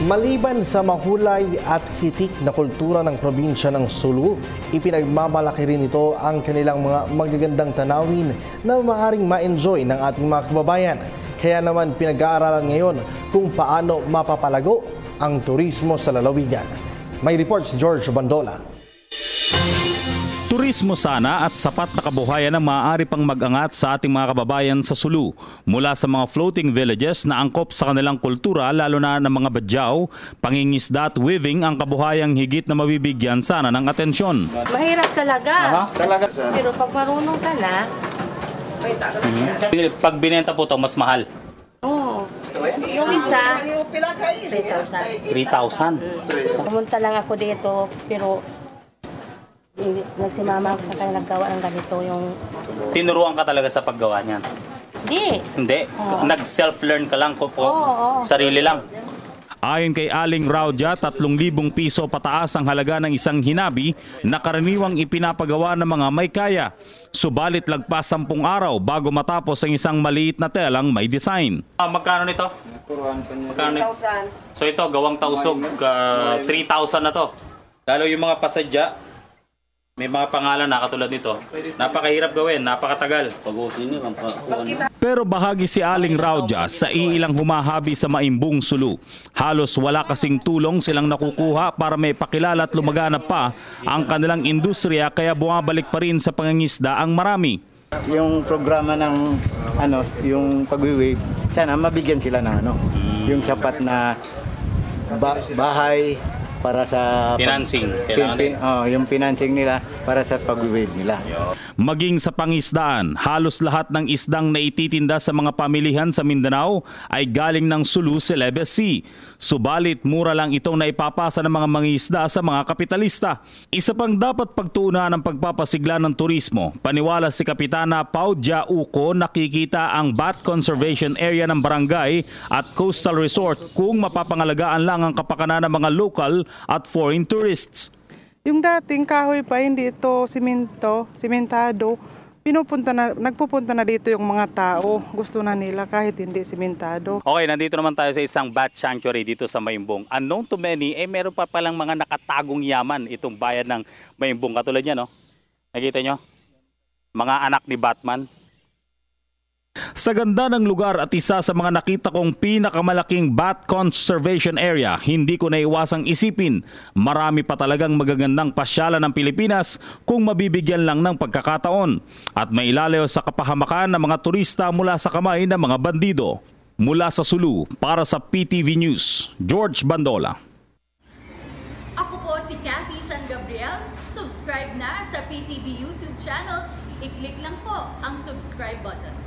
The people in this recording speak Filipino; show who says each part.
Speaker 1: Maliban sa mahulay at hitik na kultura ng probinsya ng Sulu, ipinagmamalaki rin ito ang kanilang mga magagandang tanawin na maaaring ma-enjoy ng ating mga kababayan. Kaya naman pinag-aaralan ngayon kung paano mapapalago ang turismo sa lalawigan. May report si George Bandola.
Speaker 2: Turismo sana at sapat na kabuhayan ang maaari pang mag-angat sa ating mga kababayan sa Sulu mula sa mga floating villages na angkop sa kanilang kultura lalo na ng mga badyaw, pangingisda at weaving ang kabuhayang higit na mabibigyan sana ng atensyon.
Speaker 3: Mahirap talaga. Pero pag marunong ka na,
Speaker 2: Pag binenta po ito, mas mahal.
Speaker 3: oo. Yung isa, 3,000.
Speaker 2: 3,000.
Speaker 3: Pumunta lang ako dito, pero nagsimama ako sa kanya naggawa ng ganito yung...
Speaker 2: Tinuruan ka talaga sa paggawa niyan? Hindi. Nag-self-learn ka lang po, sarili lang. Ayon kay Aling Raudia, 3,000 piso pataas ang halaga ng isang hinabi na karaniwang ipinapagawa ng mga may kaya. Subalit lagpas 10 araw bago matapos ang isang maliit na telang may design. Magkano nito? 3,000. So ito, gawang tausog, 3,000 na to. Lalo yung mga pasadya, may mga pangalan na katulad nito. Napakahirap gawin, napakatagal. Pero bahagi si Aling Raudia sa iilang humahabi sa Maimbong Sulu. Halos wala kasing tulong silang nakukuha para may pakilala at lumaganap pa ang kanilang industriya kaya bumabalik pa rin sa pangingisda ang marami.
Speaker 4: Yung programa ng yung pag-wave, sana mabigyan sila ng yung sapat na bahay para sa
Speaker 2: Financing.
Speaker 4: yung financing nila para sa pag-wave nila.
Speaker 2: Maging sa pangisdaan, halos lahat ng isdang naititinda sa mga pamilihan sa Mindanao ay galing ng Sulu Celebes Sea. Subalit mura lang itong naipapasa ng mga mangingisda sa mga kapitalista. Isa pang dapat pagtuunan ng pagpapasigla ng turismo. Paniwala si Kapitana Paudia Uco, nakikita ang Bat Conservation Area ng barangay at coastal resort kung mapapangalagaan lang ang kapakanan ng mga local at foreign tourists.
Speaker 5: Yung dating kahoy pa, hindi ito simentado. Nagpupunta na dito yung mga tao. Gusto na nila kahit hindi simentado.
Speaker 2: Okay, nandito naman tayo sa isang bat sanctuary dito sa Maimbong. Unknown to many, meron pa palang mga nakatagong yaman itong bayan ng Maimbong. Katulad niya, no? Nakita nyo? Mga anak ni Batman. Sa ganda ng lugar at isa sa mga nakita kong pinakamalaking bat conservation area, hindi ko naiwasang isipin, marami pa talagang magagandang pasyalan ng Pilipinas kung mabibigyan lang ng pagkakataon at mailalayo sa kapahamakan ng mga turista mula sa kamay ng mga bandido. Mula sa Sulu, para sa PTV News, George Bandola.
Speaker 6: Ako po si Cathy San Gabriel. Subscribe na sa PTV YouTube channel. I-click lang po ang subscribe button.